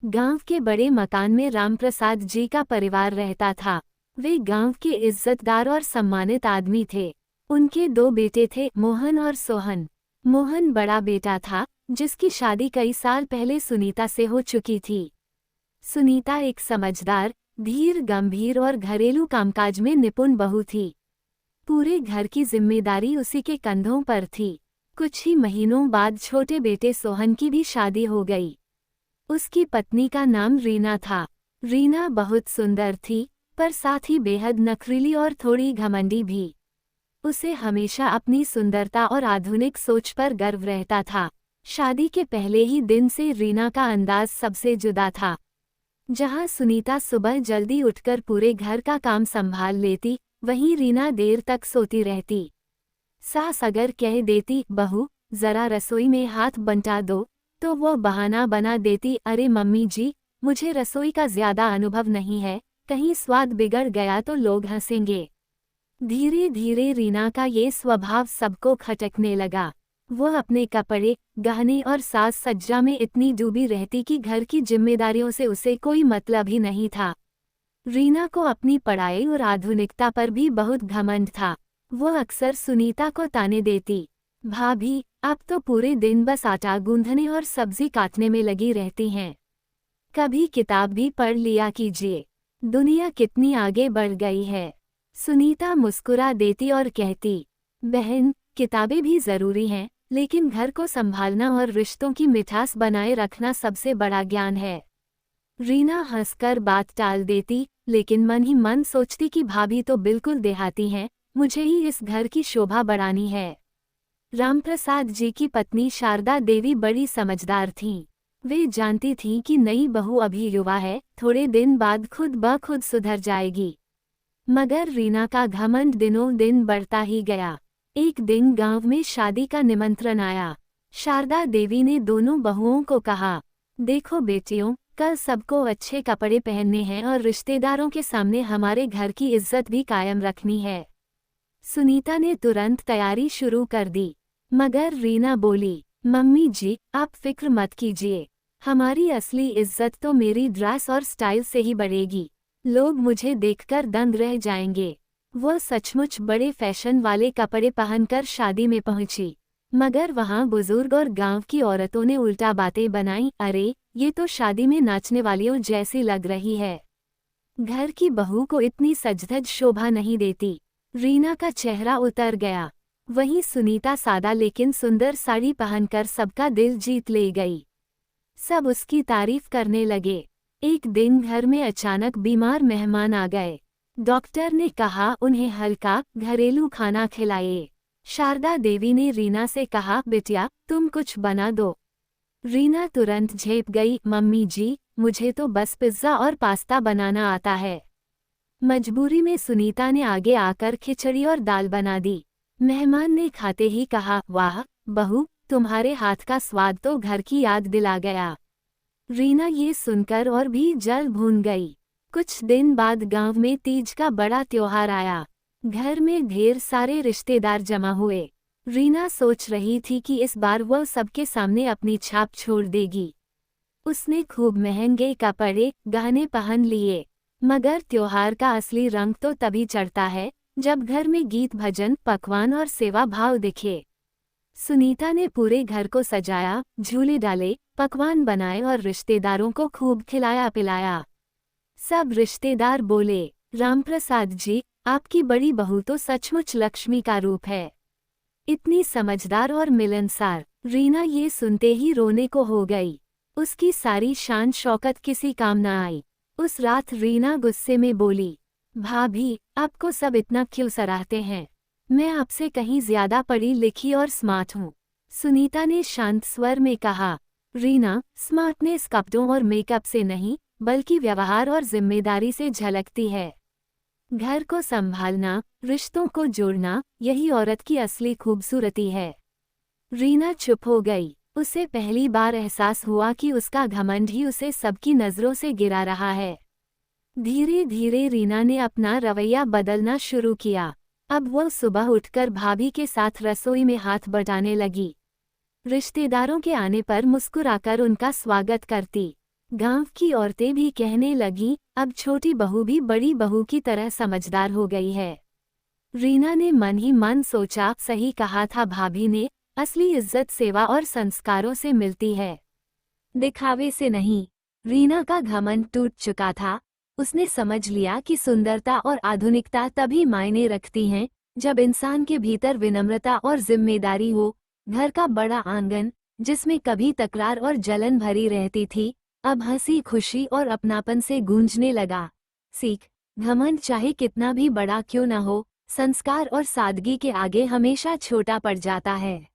गांव के बड़े मकान में रामप्रसाद जी का परिवार रहता था। वे गांव के इज्जतदार और सम्मानित आदमी थे। उनके दो बेटे थे, मोहन और सोहन। मोहन बड़ा बेटा था, जिसकी शादी कई साल पहले सुनीता से हो चुकी थी। सुनीता एक समझदार, धीर, गंभीर और घरेलू कामकाज में निपुण बहू थी। पूरे घर की जिम्मेदारी उसी के कंधों पर थी। कुछ ही महीनों बाद छोटे बेटे सोहन की भी शादी हो गई। उसकी पत्नी का नाम रीना था। रीना बहुत सुंदर थी, पर साथ ही बेहद नखरीली और थोड़ी घमंडी भी। उसे हमेशा अपनी सुंदरता और आधुनिक सोच पर गर्व रहता था। शादी के पहले ही दिन से रीना का अंदाज सबसे जुदा था। जहां सुनीता सुबह जल्दी उठकर पूरे घर का काम संभाल लेती, वहीं रीना देर तक सोती रहती। सास अगर कह देती, बहू जरा रसोई में हाथ बंटा दो, तो वो बहाना बना देती, अरे मम्मी जी, मुझे रसोई का ज्यादा अनुभव नहीं है, कहीं स्वाद बिगड़ गया तो लोग हंसेंगे। धीरे धीरे रीना का ये स्वभाव सबको खटकने लगा। वो अपने कपड़े, गहने और साज सज्जा में इतनी डूबी रहती कि घर की जिम्मेदारियों से उसे कोई मतलब ही नहीं था। रीना को अपनी पढ़ाई और आधुनिकता पर भी बहुत घमंड था। वो अक्सर सुनीता को ताने देती, भाभी आप तो पूरे दिन बस आटा गूंथने और सब्जी काटने में लगी रहती हैं। कभी किताब भी पढ़ लिया कीजिए, दुनिया कितनी आगे बढ़ गई है। सुनीता मुस्कुरा देती और कहती, बहन किताबें भी जरूरी हैं, लेकिन घर को संभालना और रिश्तों की मिठास बनाए रखना सबसे बड़ा ज्ञान है। रीना हंसकर बात टाल देती, लेकिन मन ही मन सोचती कि भाभी तो बिल्कुल देहाती हैं, मुझे ही इस घर की शोभा बढ़ानी है। रामप्रसाद जी की पत्नी शारदा देवी बड़ी समझदार थीं। वे जानती थीं कि नई बहू अभी युवा है, थोड़े दिन बाद खुद ब खुद सुधर जाएगी। मगर रीना का घमंड दिनों दिन बढ़ता ही गया। एक दिन गांव में शादी का निमंत्रण आया। शारदा देवी ने दोनों बहुओं को कहा, देखो बेटियों, कल सबको अच्छे कपड़े पहनने हैं और रिश्तेदारों के सामने हमारे घर की इज्जत भी कायम रखनी है। सुनीता ने तुरंत तैयारी शुरू कर दी, मगर रीना बोली, मम्मी जी आप फिक्र मत कीजिए, हमारी असली इज्जत तो मेरी ड्रेस और स्टाइल से ही बढ़ेगी। लोग मुझे देखकर दंग रह जाएंगे। वो सचमुच बड़े फैशन वाले कपड़े पहनकर शादी में पहुंची, मगर वहां बुजुर्ग और गांव की औरतों ने उल्टा बातें बनाई, अरे ये तो शादी में नाचने वालियों जैसी लग रही है। घर की बहू को इतनी सजधज शोभा नहीं देती। रीना का चेहरा उतर गया। वहीं सुनीता सादा लेकिन सुंदर साड़ी पहनकर सबका दिल जीत ले गई। सब उसकी तारीफ करने लगे। एक दिन घर में अचानक बीमार मेहमान आ गए। डॉक्टर ने कहा उन्हें हल्का घरेलू खाना खिलाइए। शारदा देवी ने रीना से कहा, बिटिया तुम कुछ बना दो। रीना तुरंत झेप गई, मम्मी जी मुझे तो बस पिज्जा और पास्ता बनाना आता है। मजबूरी में सुनीता ने आगे आकर खिचड़ी और दाल बना दी। मेहमान ने खाते ही कहा, वाह बहू, तुम्हारे हाथ का स्वाद तो घर की याद दिला गया। रीना ये सुनकर और भी जल भून गई। कुछ दिन बाद गांव में तीज का बड़ा त्योहार आया। घर में ढेर सारे रिश्तेदार जमा हुए। रीना सोच रही थी कि इस बार वह सबके सामने अपनी छाप छोड़ देगी। उसने खूब महंगे कपड़े, गहने पहन लिए, मगर त्योहार का असली रंग तो तभी चढ़ता है जब घर में गीत भजन, पकवान और सेवा भाव दिखे। सुनीता ने पूरे घर को सजाया, झूले डाले, पकवान बनाए और रिश्तेदारों को खूब खिलाया पिलाया। सब रिश्तेदार बोले, रामप्रसाद जी आपकी बड़ी बहू तो सचमुच लक्ष्मी का रूप है, इतनी समझदार और मिलनसार। रीना ये सुनते ही रोने को हो गई। उसकी सारी शान शौकत किसी काम न आई। उस रात रीना गुस्से में बोली, भाभी आपको सब इतना क्यों सराहते हैं, मैं आपसे कहीं ज्यादा पढ़ी लिखी और स्मार्ट हूँ। सुनीता ने शांत स्वर में कहा, रीना स्मार्टनेस कपड़ों और मेकअप से नहीं बल्कि व्यवहार और जिम्मेदारी से झलकती है। घर को संभालना, रिश्तों को जोड़ना, यही औरत की असली खूबसूरती है। रीना चुप हो गई। उसे पहली बार एहसास हुआ कि उसका घमंड ही उसे सबकी नज़रों से गिरा रहा है। धीरे धीरे रीना ने अपना रवैया बदलना शुरू किया। अब वो सुबह उठकर भाभी के साथ रसोई में हाथ बटाने लगी। रिश्तेदारों के आने पर मुस्कुराकर उनका स्वागत करती। गांव की औरतें भी कहने लगी, अब छोटी बहू भी बड़ी बहू की तरह समझदार हो गई है। रीना ने मन ही मन सोचा, सही कहा था भाभी ने, असली इज्जत सेवा और संस्कारों से मिलती है, दिखावे से नहीं। रीना का घमंड टूट चुका था। उसने समझ लिया कि सुंदरता और आधुनिकता तभी मायने रखती हैं जब इंसान के भीतर विनम्रता और जिम्मेदारी हो। घर का बड़ा आंगन, जिसमें कभी तकरार और जलन भरी रहती थी, अब हंसी खुशी और अपनापन से गूंजने लगा। सीख, घमंड चाहे कितना भी बड़ा क्यों न हो, संस्कार और सादगी के आगे हमेशा छोटा पड़ जाता है।